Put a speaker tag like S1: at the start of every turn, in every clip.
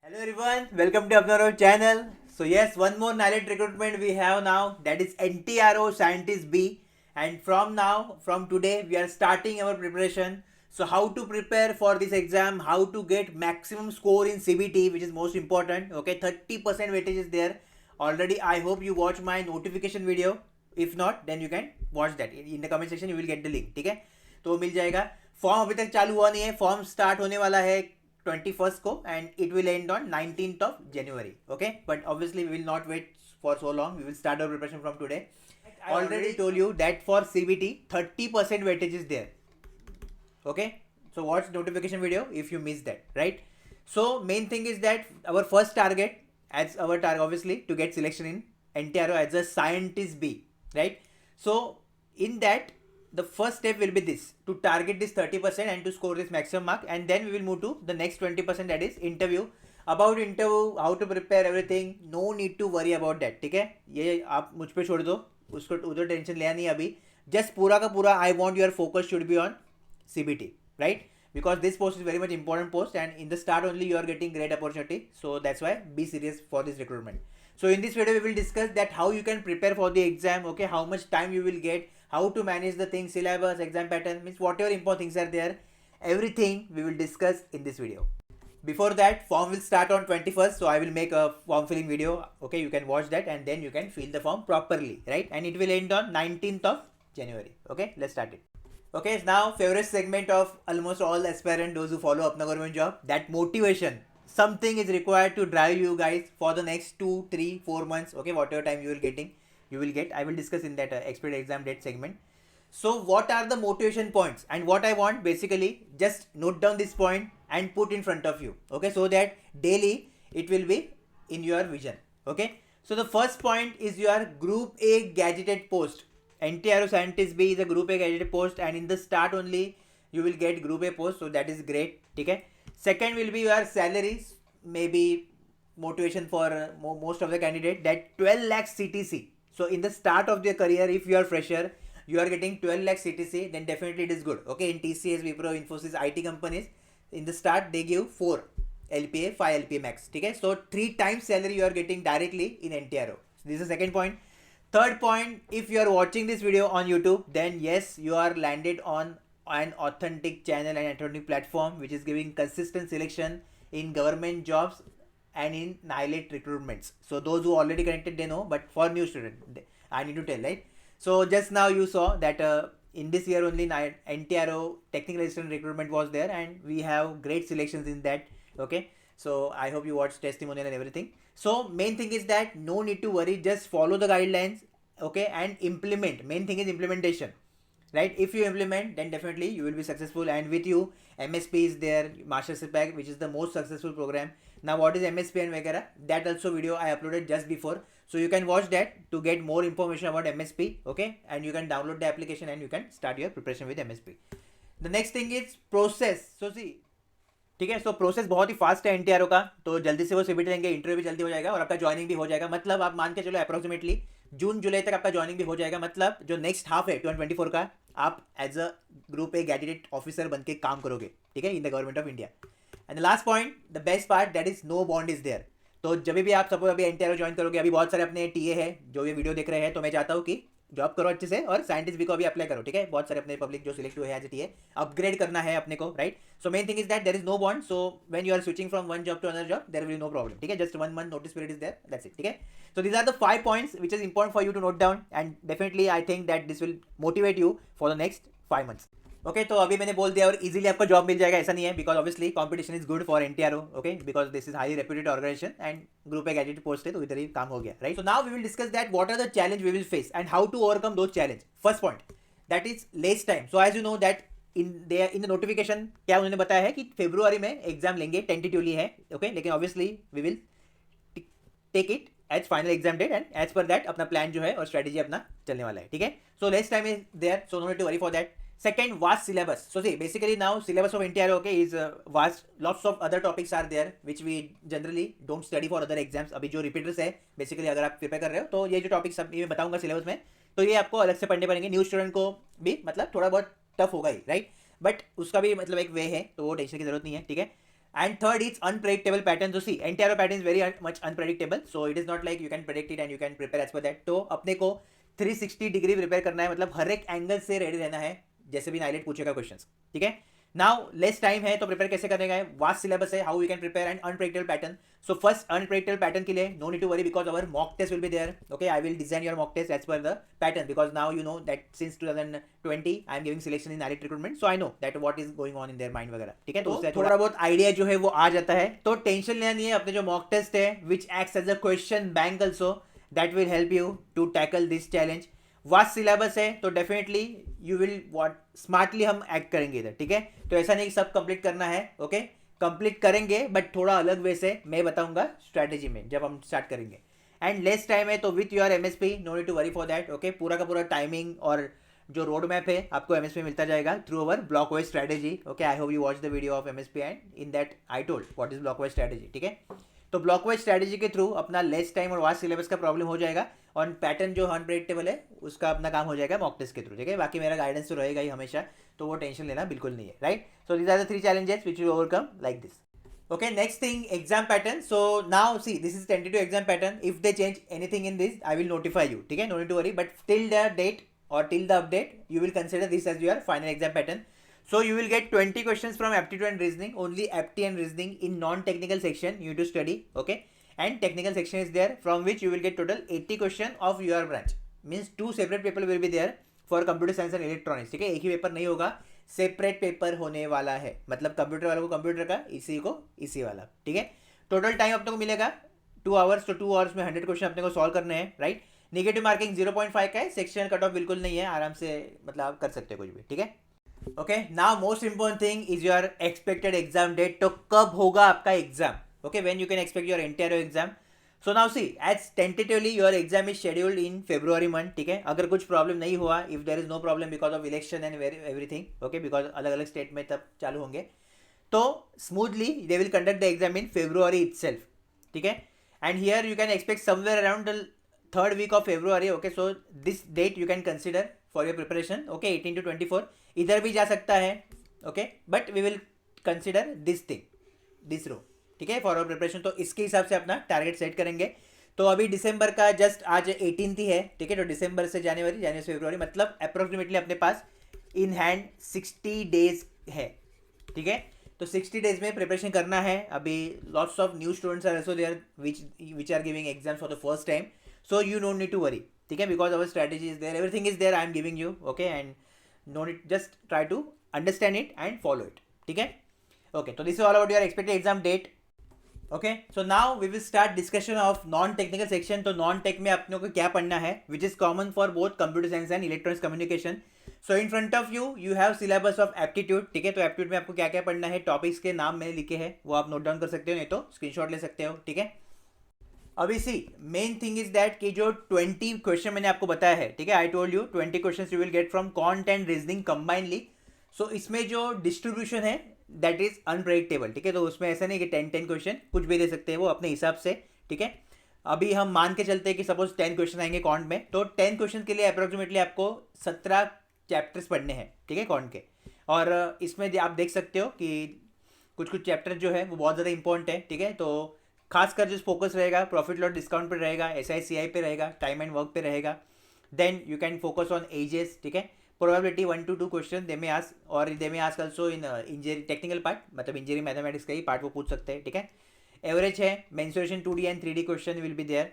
S1: Hello everyone, welcome to our channel. So yes, one more NILET recruitment we have now, that is NTRO Scientist B, and from today we are starting our preparation. So how to prepare for this exam, how to get maximum score in CBT, which is most important. Okay, 30% weightage is there. Already I hope you watch my notification video. If not, then you can watch that. In the comment section you will get the link. ठीक है, तो वो मिल जाएगा. Form अभी तक चालू हुआ नहीं है, फॉर्म स्टार्ट होने वाला है 21st को and it will end on 19th of January. Okay, but obviously we will not wait for so long, we will start our preparation from today. I already told you that for CBT 30% weightage is there. Okay, so watch notification video if you missed that, right? So main thing is that our first target, as our target obviously to get selection in NTRO as a scientist B, right? So in that the first step will be this, to target this 30% and to score this maximum mark, and then we will move to the next 20%, that is interview. About interview, how to prepare everything, no need to worry about that. ठीक है, ये आप मुझ पे छोड़ दो, उसको उधर टेंशन लेना नहीं अभी. जस्ट पूरा का पूरा I want your focus should be on CBT, right? Because this post is very much important post, and in the start only you are getting great opportunity, so that's why be serious for this recruitment. So in this video we will discuss that how you can prepare for the exam. Okay, how much time you will get, how to manage the things, syllabus, exam pattern, means whatever important things are there, everything we will discuss in this video. Before that, form will start on 21st, so I will make a form filling video. Okay, you can watch that and then you can fill the form properly, right? And it will end on 19th of January. Okay, let's start it. Okay, so now favorite segment of almost all aspirant, those who follow Apna government job, that motivation. Something is required to drive you guys for the next 2, 3, 4 months. Okay, whatever time you will get. I will discuss in that expert exam date segment. So what are the motivation points, and what I want basically, just note down this point and put in front of you. Okay, so that daily it will be in your vision. Okay, so the first point is your group A gadgeted post. NTRO Scientist B is a group A gadgeted post, and in the start only you will get group A post, so that is great. Okay, second will be your salaries, maybe motivation for most of the candidate, that 12 lakh CTC. So in the start of their career, if you are fresher, you are getting 12 lakh CTC, then definitely it is good. Okay, in TCS, Wipro, Infosys, IT companies, in the start they give 4 LPA, 5 LPA max. Okay, so 3 times salary you are getting directly in NTRO. So this is the second point. Third point, if you are watching this video on YouTube, then yes, you are landed on an authentic channel and authentic platform which is giving consistent selection in government jobs and in NILET recruitments. So those who already connected, they know, but for new student, I need to tell, right? So just now you saw that in this year only NTRO technical assistant recruitment was there, and we have great selections in that. Okay, so I hope you watched testimonial and everything. So main thing is that no need to worry, just follow the guidelines. Okay, and implement. Main thing is implementation, right? If you implement, then definitely you will be successful. And with you, MSP is there, Mastership Pack, which is the most successful program. Now what is MSP and Vagara, that also video I uploaded just before, so you can watch that to get more information about MSP. Okay, and you can download the application and you can start your preparation with MSP. The next thing is process. So see, ठीक है, so process बहुत ही fast है NTRO का, तो जल्दी से वो CBT देंगे, इंटरव्यू भी जल्दी हो जाएगा और आपका ज्वाइनिंग भी हो जाएगा. मतलब आप मान के चलो अप्रोक्सीमेटली जून जुलाई तक आपका ज्वाइनिंग भी हो जाएगा. मतलब जो नेक्स्ट हाफ है 2024 का, आप as a group A gazetted officer बन के काम करोगे. ठीक है, in the government of India. And the last point, the best part, that is no bond is there. तो जब भी आप सपोज अभी एनटीआरओ ज्वाइन करोगे, अभी बहुत सारे अपने टीए है जो ये वीडियो देख रहे हैं, तो मैं चाहता हूँ कि जॉब करो अच्छे से और साइंटिस्ट भी को अभी अप्लाई करो. ठीक है, बहुत सारे अपने पब्लिक जो सिलेक्ट हुए हैं एज ए टीए, अपग्रेड करना है अपने को, right? So main thing is that there is no bond, so when you are switching from one job to another job, there will be no problem. ठीक है, just 1 month notice period is there, that's it. ठीक है, so these are the 5 points which is important for you to note down, and definitely I think that this will motivate you for the next 5 months. Okay, तो अभी मैंने बोल दिया और easily आपको job मिल जाएगा ऐसा नहीं है, because obviously competition is good for NTRO. Okay, because this is highly reputed organization and group A gazetted post है, तो इधर ही काम हो गया, right? So now we will discuss that what are the challenge we will face and how to overcome those challenge. First point, that is less time. So as you know that in the notification क्या उन्होंने बताया है कि फरवरी में exam लेंगे, tentatively है. Okay, लेकिन obviously we will take it as final exam date, and as per that अपना प्लान जो है और स्ट्रेटेजी अपना चलने वाला है. ठीक है, so less time is there, so no need to worry for that. Second, vast syllabus. So see, basically now syllabus of NTRO, okay, is vast. Lots of other topics are there which we generally don't study for other exams. अभी जो repeaters है, basically अगर आप prepare कर रहे हो, तो ये जो टॉपिक्स सब मैं बताऊंगा सिलेबस में, तो ये आपको अलग से पढ़ने पड़ेंगे. न्यू स्टूडेंट को भी मतलब थोड़ा बहुत टफ होगा ही, राइट? बट उसका भी मतलब एक वे है, तो वो टेंशन की जरूरत नहीं है. ठीक है, And third is unpredictable pattern. So see, NTRO pattern is very much unpredictable. So it is not like you can predict it and you can prepare as per that. तो अपने को 360 डिग्री प्रिपेयर करना है, मतलब हर एक angle से ready रहना है जैसे भी नाइलेट पूछेगा क्वेश्चंस, ठीक है. नाउ लेस टाइम है तो प्रिपेयर कैसे करेगा है, वास्ट सिलेबस है, how you can prepare and unpredictable pattern. So first unpredictable pattern के लिए no need to worry because our mock test will be there. Okay, I will design your mock test as per the pattern because now you know that since 2020 I am giving selection in NIELIT recruitment, so I know that what is going on in their mind वगैरह, ठीक है. तो उससे थोड़ा बहुत idea जो है वो आ जाता है. तो टेंशन लेना नहीं है. अपने जो मॉक टेस्ट है which acts as a question bank also, that will help you to tackle this challenge. Vast syllabus है तो definitely you will what smartly हम एक्ट करेंगे इधर, ठीक है. तो ऐसा नहीं सब कंप्लीट करना है. ओके, कंप्लीट करेंगे बट थोड़ा अलग वे से मैं बताऊंगा स्ट्रैटेजी में जब हम स्टार्ट करेंगे. एंड लेस टाइम है तो with your MSP no need to worry for that. Okay, पूरा का पूरा टाइमिंग और जो रोड मैप है आपको एमएसपी मिलता जाएगा through our block wise strategy. Okay, I hope you watch the video of MSP and in that I told what is block wise strategy, ठीक है. तो ब्लॉक वाइज स्ट्रैटेजी के थ्रू अपना less time और vast syllabus का problem हो जाएगा और पैटर्न जो अनप्रेडिक्टेबल है उसका अपना काम हो जाएगा मॉक टेस्ट के थ्रू, ठीक है. बाकी मेरा गाइडेंस तो रहेगा ही हमेशा, तो वो टेंशन लेना बिल्कुल नहीं है, right. So these are the 3 challenges which you overcome like this. Okay, next thing, exam pattern. So now see, this is tentative exam pattern. If they change anything in this, I will notify you, ठीक है. No need to worry, but till the date or till the update you will consider this as your final exam pattern. So you will get 20 questions from aptitude and reasoning, only aptitude and reasoning in non-technical section you need to study, okay. And technical section is there from which you will get total 80 question of your branch. Means 2 separate paper will be there for computer science and electronics, ठीक है. एक ही paper नहीं होगा, separate paper होने वाला है. मतलब computer वालों को कंप्यूटर का, इसी को इसी वाला, ठीक है. टोटल टाइम अपने को मिलेगा 2 आवर्स. तो 2 आवर्स में 100 क्वेश्चन अपने को सॉल्व करने हैं, राइट. नेगेटिव मार्किंग 0.5 का है, सेक्शनल कट ऑफ बिल्कुल नहीं है, आराम से मतलब आप कर सकते हो कुछ भी, ठीक है. Okay, now most important thing is your expected exam date. तो कब होगा आपका exam, okay, when you can expect your NTRO exam. So now see, as tentatively your exam is scheduled in February month, ठीक है. अगर कुछ problem नहीं हुआ, if there is no problem because of election and everything, okay, because अलग अलग state में तब चालू होंगे, तो smoothly they will conduct the exam in February itself, ठीक है. And here you can expect somewhere around the 3rd week of February. Okay, so this date you can consider for your preparation. Okay, 18 to 24 इधर भी जा सकता है, okay, but we will consider this thing, this row, ठीक है, for our preparation. तो इसके हिसाब से अपना टारगेट सेट करेंगे. तो अभी दिसंबर का जस्ट आज 18th ही है, ठीक है. तो दिसंबर से जनवरी से फरवरी, मतलब अप्रोक्सीमेटली अपने पास इन हैंड 60 डेज है, ठीक है. तो 60 डेज में प्रिपरेशन करना है. अभी lots of new students are also there which are giving exams for the first time. So you don't need to worry, ठीक है, because our strategy is there, everything is there, I am giving you, okay. And no need, just try to understand it and follow it, ठीक है. Okay, तो this is all about your expected exam date. Okay, so now we will start discussion of non technical section. तो non tech में अपने को क्या पढ़ना है, which is common for both computer science and electronics communication. So in front of you you have syllabus of aptitude, ठीक है. तो एप्टीट्यूड में आपको क्या क्या पढ़ना है, टॉपिक्स के नाम मैंने लिखे हैं, वो आप नोट डाउन कर सकते हो, नहीं तो स्क्रीनशॉट ले सकते हो, ठीक है. अभी सी, मेन थिंग इज दैट कि जो 20 क्वेश्चन मैंने आपको बताया है, ठीक है, I told you 20 question you will get from quant and reasoning combinedly. So इसमें जो डिस्ट्रीब्यूशन है दैट इज अनप्रेडिक्टेबल, ठीक है. तो उसमें ऐसा नहीं कि 10 क्वेश्चन कुछ भी दे सकते हैं वो अपने हिसाब से, ठीक है. अभी हम मान के चलते हैं कि सपोज 10 क्वेश्चन आएंगे क्वांट में, तो 10 क्वेश्चन के लिए अप्रोक्सीमेटली आपको 17 चैप्टर्स पढ़ने हैं, ठीक है, क्वांट के. और इसमें आप देख सकते हो कि कुछ कुछ चैप्टर जो है वो बहुत ज़्यादा इंपॉर्टेंट है, ठीक है. तो खासकर जो फोकस रहेगा प्रॉफिट लॉस डिस्काउंट पे रहेगा, SICI पे रहेगा, टाइम एंड वर्क पे रहेगा. Then you can focus on ages, ठीक है. प्रोबेबिलिटी 1 to 2 क्वेश्चन दे में आस्क, और दे में ask also in engineering technical part, मतलब इंजीनियरिंग मैथमेटिक्स का ही पार्ट वो पूछ सकते हैं, ठीक है. एवरेज है, mensuration 2D and 3D question will be there.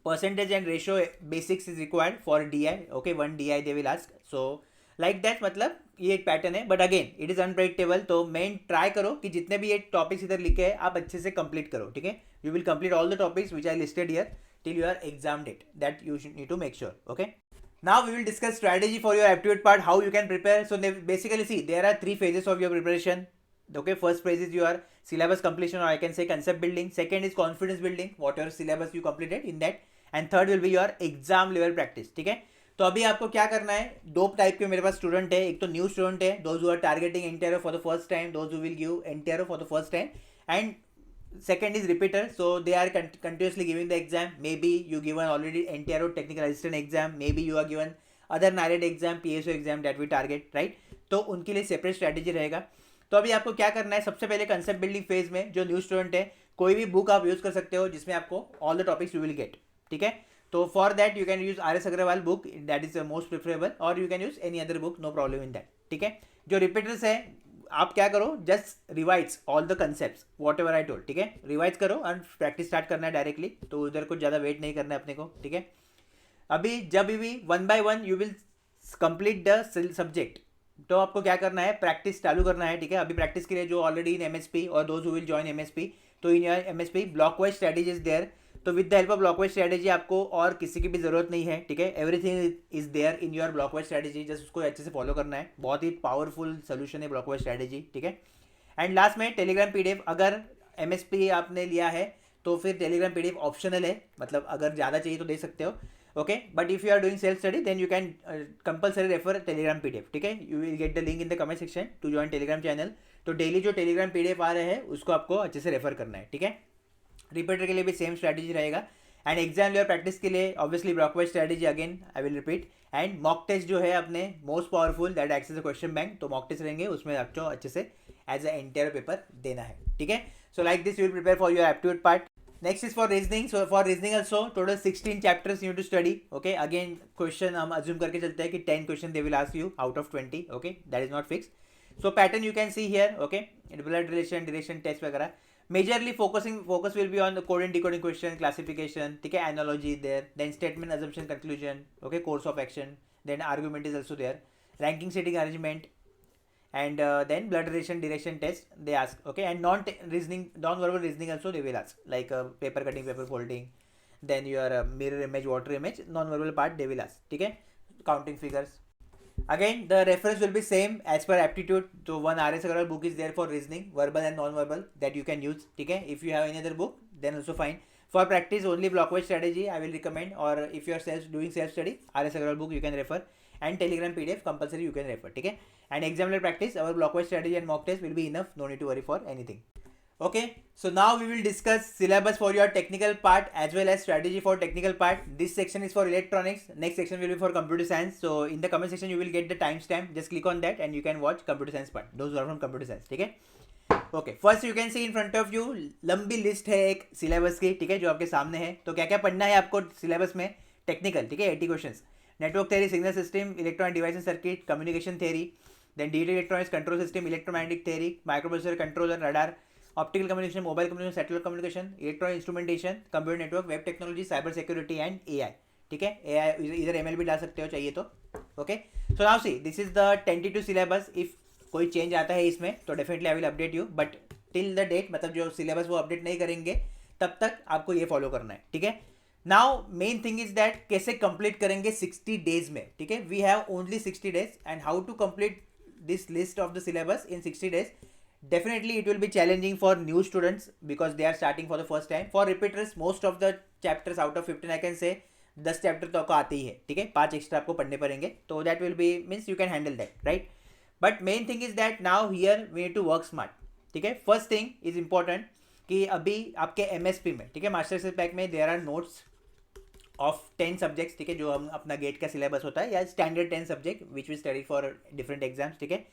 S1: Percentage and ratio basics is required for DI, okay, 1 DI they will ask. So like that, मतलब ये एक पैटर्न है, but again it is unpredictable. तो main try करो कि जितने भी ये टॉपिक्स इधर लिखे हैं आप अच्छे से कंप्लीट करो, ठीक है. You will complete all the topics which I listed here till your exam date, that you need to make sure, okay. Now we will discuss strategy for your aptitude part, how you can prepare. So basically see, there are 3 phases of your preparation. Okay, first phase is your syllabus completion, or I can say concept building. Second is confidence building, what your syllabus you completed in that. And third will be your exam level practice, ठीक है. तो अभी आपको क्या करना है, 2 type के मेरे पास स्टूडेंट है. एक तो न्यू स्टूडेंट है, those who are targeting NTRO for the first time, those who will give NTRO for the first time. And second is repeater, so they are continuously giving the exam. Maybe you given already NTRO technical assistant exam, maybe you are given other NILET exam, PSO exam that we target, right. तो उनके लिए separate strategy रहेगा. तो अभी आपको क्या करना है, सबसे पहले कंसेप्ट बिल्डिंग फेज में जो न्यू स्टूडेंट है, कोई भी बुक आप यूज कर सकते हो जिसमें आपको all the topics you will get, ठीक है। तो for that you can use RS Agarwal book, that is most preferable, और you can use any other book, no problem in that, ठीक है। जो रिपीटर्स है, आप क्या करो, just revise all the concept whatever I told, ठीक है। रिवाइज करो और प्रैक्टिस स्टार्ट करना है डायरेक्टली, तो उधर कुछ ज़्यादा वेट नहीं करना है अपने को, ठीक है। अभी जब भी 1 by 1 you will complete the subject, तो आपको क्या करना है, प्रैक्टिस चालू करना है, ठीक है। अभी प्रैक्टिस के लिए जो ऑलरेडी इन MSP और those who will join MSP, तो in your MSP block wise strategy is there, तो with the help of block wise strategy आपको और किसी की भी जरूरत नहीं है, ठीक है। Everything is there in your block wise strategy, जस्ट उसको अच्छे से फॉलो करना है। बहुत ही पावरफुल सोल्यूशन है ब्लॉक वाइज स्ट्रेटेजी, ठीक है। एंड लास्ट में टेलीग्राम PDF, अगर MSP आपने लिया है तो फिर टेलीग्राम PDF ऑप्शनल है, मतलब अगर ज़्यादा चाहिए तो दे सकते हो, okay. But if you are doing self study then you can compulsory refer Telegram PDF, ठीक है। You will get the link in the comment section to join Telegram channel. तो डेली जो टेलीग्राम PDF आ रहे हैं उसको आपको अच्छे से रेफर करना है, ठीक है। रिपीटर के लिए भी सेम स्ट्रैटेजी रहेगा। एंड एग्जाम लेयर प्रैक्टिस के लिए obviously block wise strategy, again I will repeat. And mock test जो है अपने most powerful, that access question bank, तो मॉक टेस्ट रहेंगे, उसमें आपको अच्छे से एज अ एंटायर पेपर देना है, ठीक है। So like this you will prepare for your aptitude part. Next is for reasoning. So for reasoning also total 16 chapters you need to study. Okay, again question हम assume करके चलते हैं कि 10 question they will ask you out of 20. Okay, that is not fixed. So pattern you can see here. Okay, blood relation, direction test वगैरह. Majorly focus will be on the code and decoding question, classification, ठीक है, analogy there. Then statement, assumption, conclusion. Okay, course of action. Then argument is also there. Ranking, setting, arrangement. And then blood relation direction test they ask, okay. And non-verbal reasoning also they will ask, like paper cutting, paper folding, then your mirror image, water image, non-verbal part they will ask, ठीक है। counting figures, again the reference will be same as per aptitude. So one RS Agarwal book is there for reasoning, verbal and non-verbal, that you can use, ठीक है। if you have any other book then also fine. For practice only blockwise strategy I will recommend, or if you are doing self study, RS Agarwal book you can refer, and Telegram PDF compulsory you can refer, ठीक है। And exam level practice, our blockwise strategy and mock test will be enough, no need to worry for anything. Okay, so now we will discuss syllabus for your technical part as well as strategy for technical part. This section is for electronics, next section will be for computer science. So in the comment section you will get the timestamp, just click on that and you can watch computer science part, those who are from computer science, ठीक है। Okay, first you can see in front of you लंबी list है एक syllabus की, ठीक है, जो आपके सामने है। तो क्या क्या पढ़ना है आपको सिलेबस में, टेक्निकल, ठीक है, 80 question, network theory, signal system, electronic device and circuit, communication theory, then digital electronics, control system, electromagnetic theory, microprocessor, controller, radar, optical communication, mobile communication, satellite communication, electronic instrumentation, computer network, web technology, cyber security and AI, ठीक है। AI इधर ML भी डाल सकते हो चाहिए तो, okay. So now see this is the tentative syllabus. If कोई चेंज आता है इसमें तो definitely I will update you, but till the date, मतलब जो सिलेबस वो अपडेट नहीं करेंगे तब तक आपको ये फॉलो करना है, ठीक है। Now main thing is that कैसे कंप्लीट करेंगे 60 डेज में, ठीक है। We have only 60 days and how to complete this list of the syllabus in 60 days. Definitely it will be challenging for new students because they are starting for the first time. For repeaters most of the chapters out of 15 I can say 10 chapter तो आपको आते ही है, ठीक है, 5 extra आपको पढ़ने पड़ेंगे, तो that will be means you can handle that, right. But main thing is that now here we need to work smart, ठीक है। फर्स्ट थिंग इज इंपॉर्टेंट कि अभी आपके MSP में, ठीक है, मास्टर पैक में there are notes of 10 subjects, ठीक है, जो हम अपना गेट का सिलेबस होता है या standard 10 subject which we study for different exams, ठीक है।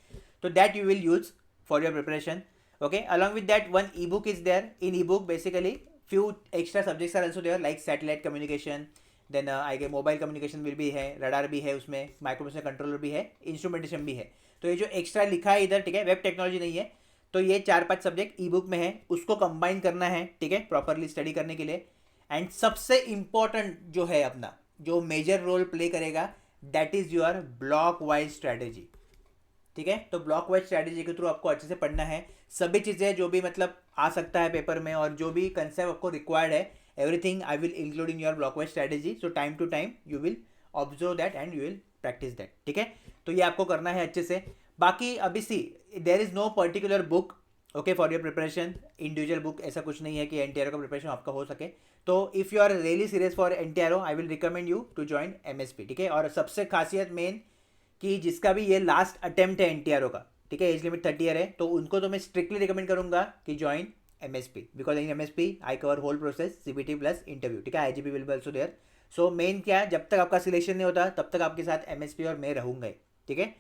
S1: तो that you will use for your preparation, okay. Along with that one ebook is there. In ebook basically few extra subjects are also there like satellite communication, then I guess mobile communication will be है, radar भी है उसमें, microprocessor controller भी है, instrumentation भी है। तो ये जो एक्स्ट्रा लिखा है इधर, ठीक है, वेब टेक्नोलॉजी नहीं है, तो ये 4-5 सब्जेक्ट ई बुक में है, उसको कंबाइन करना है, ठीक है, प्रॉपरली स्टडी करने के लिए। एंड सबसे इंपॉर्टेंट जो है अपना जो मेजर रोल प्ले करेगा that is your block wise strategy, ठीक है। तो ब्लॉक वाइज स्ट्रैटेजी के थ्रू आपको अच्छे से पढ़ना है, सभी चीज़ें जो भी मतलब आ सकता है पेपर में और जो भी कंसेप्ट आपको रिक्वायर्ड है, everything I will include in your block wise strategy. So time to time you will observe that and you will practice that, ठीक है। तो ये आपको करना है अच्छे से। बाकी अभी see there is no particular book, okay, for your preparation, individual book ऐसा कुछ नहीं है कि NTRO का प्रिपरेशन आपका हो सके। तो if you are really serious for NTRO I will recommend you to join MSP, ठीक है। और सबसे खासियत मेन कि जिसका भी ये लास्ट अटेम्प्ट है NTRO का, ठीक है, एज लिमिट 30 ईयर है, तो उनको तो मैं स्ट्रिक्टली रिकमेंड करूंगा कि join MSP because in MSP I cover whole process, CBT plus interview, ठीक है, IGP will be also there. So main क्या है, जब तक आपका सिलेक्शन नहीं होता तब तक आपके साथ MSP और मैं रहूंगा, ठीक है।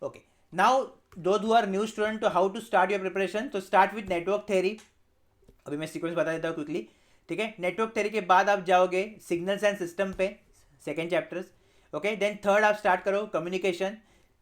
S1: Okay, now those who are new student to how to start your preparation, so start with network theory. अभी मैं सीक्वेंस बता देता हूँ क्विकली, ठीक है. नेटवर्क थ्योरी के बाद आप जाओगे सिग्नल्स एंड सिस्टम पे, second chapters. Okay, then third आप स्टार्ट करो communication.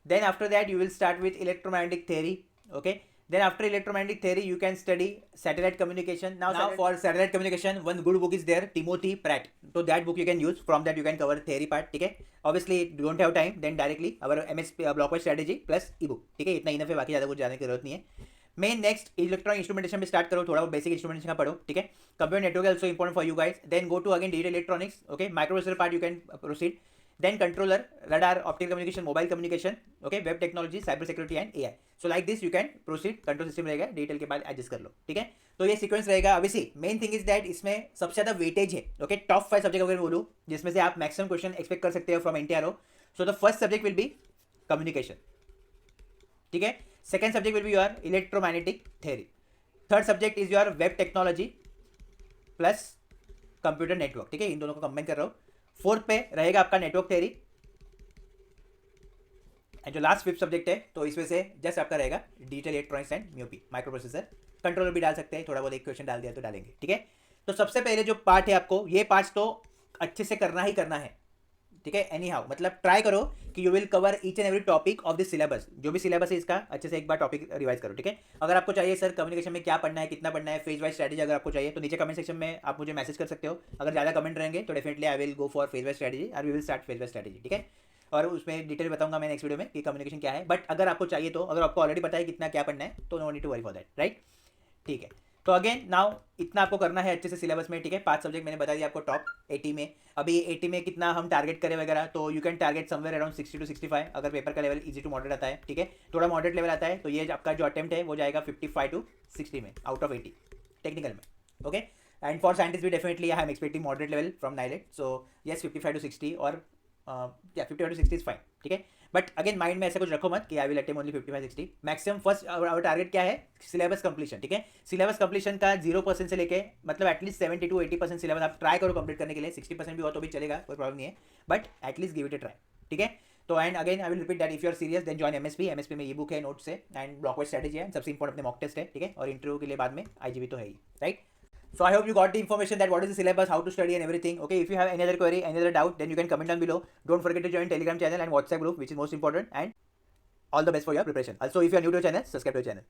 S1: Then after that you will start with electromagnetic theory. Okay, then after electromagnetic theory you can study satellite communication. Now for satellite communication one good book is there, Timothy Pratt. So that book you can use, from that you can cover theory part. ठीक है, obviously you don't have time, then directly our MSP block wise strategy plus ebook. ठीक है, इतना enough है, बाकी ज़्यादा कुछ जाने की जरूरत नहीं है. मेन नेक्स्ट इलेक्ट्रॉनिक इंस्ट्रूमेंटेशन पे स्टार्ट करो, थोड़ा बहुत बेसिक इंस्ट्रूमेंटेशन का पढ़ो. ठीक है, computer network also important for you guys. Then go to again digital electronics. Okay, microprocessor part you can proceed. Then controller, radar, optical communication, mobile communication, okay, web technology, cyber security and AI. So like this you can proceed. Control system रहेगा, detail के बाद adjust कर लो. ठीक है, तो ये sequence रहेगा. अभी मेन थिंग इज दैट इसमें सबसे ज़्यादा वेटेज है. ओके, टॉप 5 सब्जेक्ट अगर बोलूँ जिसमें से आप मैक्सिमम क्वेश्चन एक्सपेक्ट कर सकते हो from NTRO. So the first subject will be communication. ठीक है, second subject will be your electromagnetic theory. Third subject is your web technology plus computer network. ठीक है, इन दोनों को कंबाइन कर रहा हूँ. फोर्थ पे रहेगा आपका नेटवर्क थ्योरी. एंड जो लास्ट फिफ्थ सब्जेक्ट है, तो इसमें से जस्ट आपका रहेगा digital electronics and muP, microprocessor. Controller भी डाल सकते हैं, थोड़ा बहुत एक क्वेश्चन डाल दिया तो डालेंगे. ठीक है, तो सबसे पहले जो पार्ट है आपको, ये पार्ट तो अच्छे से करना ही करना है. ठीक है, एनी हाउ मतलब ट्राई करो कि you will cover each and every topic of this syllabus. जो भी सिलेबस है इसका अच्छे से एक बार टॉपिक रिवाइज करो. ठीक है, अगर आपको चाहिए सर कम्युनिकेशन में क्या पढ़ना है, कितना पढ़ना है, फेज वाइज स्ट्रेटेजी अगर आपको चाहिए तो नीचे कमेंट सेक्शन में आप मुझे मैसेज कर सकते हो. अगर ज़्यादा कमेंट रहेंगे तो definitely I will go for phase wise strategy और we will start phase wise strategy. ठीक है, और उसमें डिटेल बताऊंगा मैं नेक्स्ट वीडियो में कि कम्युनिकेशन क्या है. बट अगर आपको चाहिए तो, अगर आपको ऑलरेडी पता है कितना क्या पढ़ना है, तो no need to worry for that, right. ठीक है, तो अगेन नाउ इतना आपको करना है अच्छे से सिलेबस में. ठीक है, 5 सब्जेक्ट मैंने बता दिया आपको टॉप 80 में. अभी 80 में कितना हम टारगेट करें वगैरह, तो you can target somewhere around 60 to 65 अगर पेपर का लेवल इजी टू मॉडरेट आता है. ठीक है, थोड़ा मॉडरेट लेवल आता है तो ये आपका जो अटेम्प्ट है वो जाएगा 55 to 60 में आउट ऑफ 80 टेक्निकल में. ओके, एंड फॉर साइंटिस्ट भी definitely I am expecting moderate level from NIELIT. So yes 55 to 60 और 55 to 60 इज फाइन. ठीक है, बट अगेन माइंड में ऐसा कुछ रखो मत कि I will attempt only 55-60. Maximum first hour target क्या है, सिलेबस कंप्लीशन. ठीक है, सिलेबस कंप्लीशन का 0% से लेके मतलब एटलीस्ट 70 to 80% सिलेबस आप ट्राई करो कंप्लीट करने के लिए. 60% भी हो तो भी चलेगा, कोई प्रॉब्लम नहीं है, but at least give it a try. ठीक है, तो and again I will repeat that if you are serious then join MSP. MSP में ई बुक है, नोट्स है एंड ब्लॉक वाइज स्ट्रेटेजी है. सबसे इंपॉर्टेंट अपने मॉक टेस्ट है. ठीक है, और इंटरव्यू के लिए बाद में आईजीबी तो है ही, right. So I hope you got the information that what is the syllabus, how to study and everything. Okay, if you have any other query, any other doubt, then you can comment down below. Don't forget to join Telegram channel and WhatsApp group, which is most important. And all the best for your preparation. Also, if you are new to the channel, subscribe to the channel.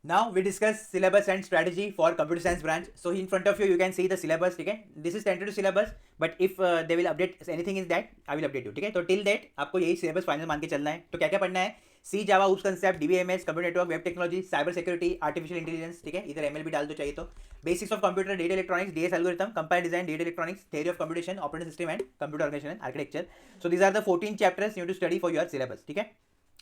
S1: Now we discuss syllabus and strategy for computer science branch. So in front of you, you can see the syllabus. Okay, this is tentative syllabus, but if they will update anything is that I will update you. Okay, तो till date आपको यही syllabus final मान के चलना है. तो क्या क्या पढ़ना है, सी जावा, उस concept, DBMS, computer network, web technology, cyber security, artificial intelligence. ठीक है, इधर एमएल भी डाल दो चाहिए तो. Basics of computer, data electronics, DS algorithm, compiler design, data electronics, theory of computation, operating system and computer organization architecture. So these are the 14 chapters you to study for your syllabus. ठीक है,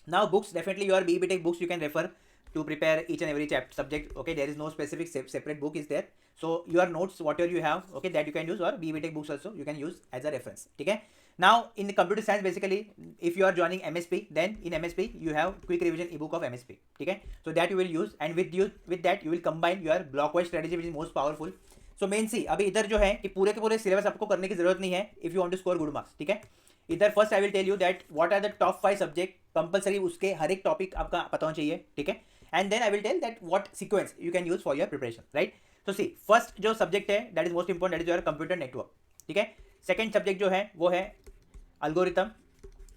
S1: now books, definitely your BBTech books you can refer to prepare each and every subject. Okay, there is no specific separate book is there. So your notes whatever you have, okay, that you can use, or BBTech books also you can use as a reference. ठीक है, now in the computer science basically if you are joining MSP, then in MSP you have quick revision ebook of MSP. ठीक है, so that you will use, and with that you will combine your block wise strategy which is most powerful. So main सी अभी इधर जो है कि पूरे के पूरे सिलेबस आपको करने की जरूरत नहीं है if you want to score good marks. ठीक है, इधर first I will tell you that what are the top 5 subject compulsory, उसके हर एक टॉपिक आपका पता होना चाहिए. ठीक है, and then I will tell that what sequence you can use for your preparation, right. तो सी फर्स्ट जो सब्जेक्ट है that is most important, that is your computer network. ठीक है, सेकंड सब्जेक्ट जो है वो है एल्गोरिथम,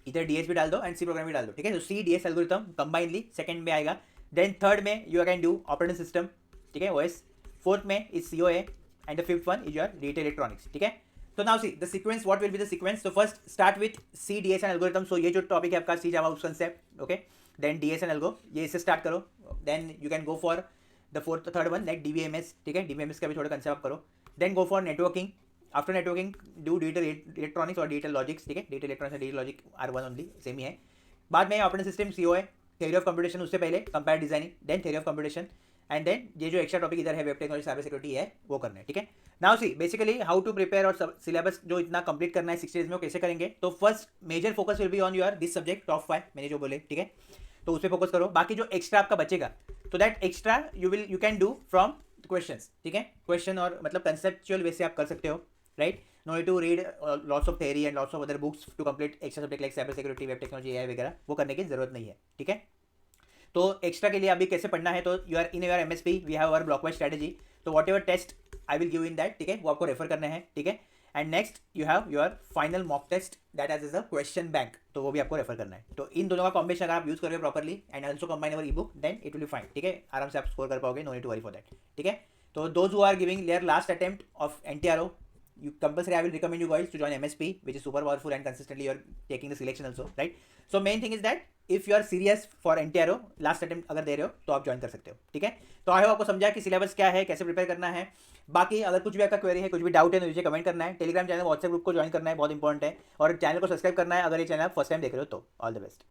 S1: इधर डीएस भी डाल दो एंड सी प्रोग्राम भी डाल दो. ठीक है, तो C DS algorithm combinedly second में आएगा. देन थर्ड में you can do operating system. ठीक है, ओएस. फोर्थ में is COA and the fifth one is your digital electronics. ठीक है, तो now see the sequence, what will be the sequence. तो first start with C DS and algorithm. So ये जो topic है आपका सी जावा उस concept. Okay, then DS and algo, ये इससे स्टार्ट करो. Then you can go for the third one like DBMS. ठीक है, DBMS का भी थोड़ा कंसेप्ट आप करो. Then go for networking. After networking do digital electronics और डिजिटल लॉजिक्स. ठीक है, डिजिटल इलेक्ट्रॉनिक्स और digital logic are one only, same ही है. बाद में operating system COA, theory of computation, उससे पहले compiler designing, then theory of computation, and then ये जो एक्स्ट्रा टॉपिक इधर है वेब टेक्नोलॉजी, साइबर सिक्योरिटी है वो करना है. ठीक है, now see basically how to prepare और सिलेबस जो इतना कंप्लीट करना है 60 डेज में, वो कैसे करेंगे. तो first major focus will be on your this subject top 5 मैंने जो बोले. ठीक है, तो उस पर फोकस करो. बाकी जो एक्स्ट्रा आपका बचेगा तो that extra you can do from questions. ठीक है, क्वेश्चन और मतलब कंसेप्चुअल वैसे आप कर सकते हो, right. No need to read lots of theory and lots of other books to complete extra subject like cyber security, web technology, AI वगैरह, वो करने की जरूरत नहीं है. ठीक है, तो एक्स्ट्रा के लिए अभी कैसे पढ़ना है, तो you are in your MSP we have our block wise strategy, तो whatever test I will give in that, ठीक है, वो आपको रेफर करना है, ठीक है। And next you have your final mock test that as is a question bank, तो वो भी आपको रेफर करना है। तो इन दोनों का कॉम्बिनेशन अगर आप यूज करोगे properly and also combine our e book, then it will be fine, ठीक है, आराम से आप स्कोर कर पाओगे, no need to worry for that, ठीक है। तो those who are giving their last attempt of NTRO, you compulsory I will recommend you guys to join MSP, which is super powerful and consistently you are taking the selection also, right? So main thing is that if you are serious for NTRO last attempt अगर दे रहे हो तो आप join कर सकते हो, ठीक है। तो आई होप आपको समझा कि सिलेबस क्या है, कैसे प्रिपेयर करना है। बाकी अगर कुछ भी आपका क्वेरी है, कुछ भी डाउट है तो नीचे कमेंट करना है। टेलीग्राम चैनल, व्हाट्सएप ग्रुप को ज्वाइन करना है, बहुत इंपॉर्टेंट है, और चैनल को सब्सक्राइब करना है अगर ये चैनल आप फर्स्ट टाइम देख रहे हो तो। All the best.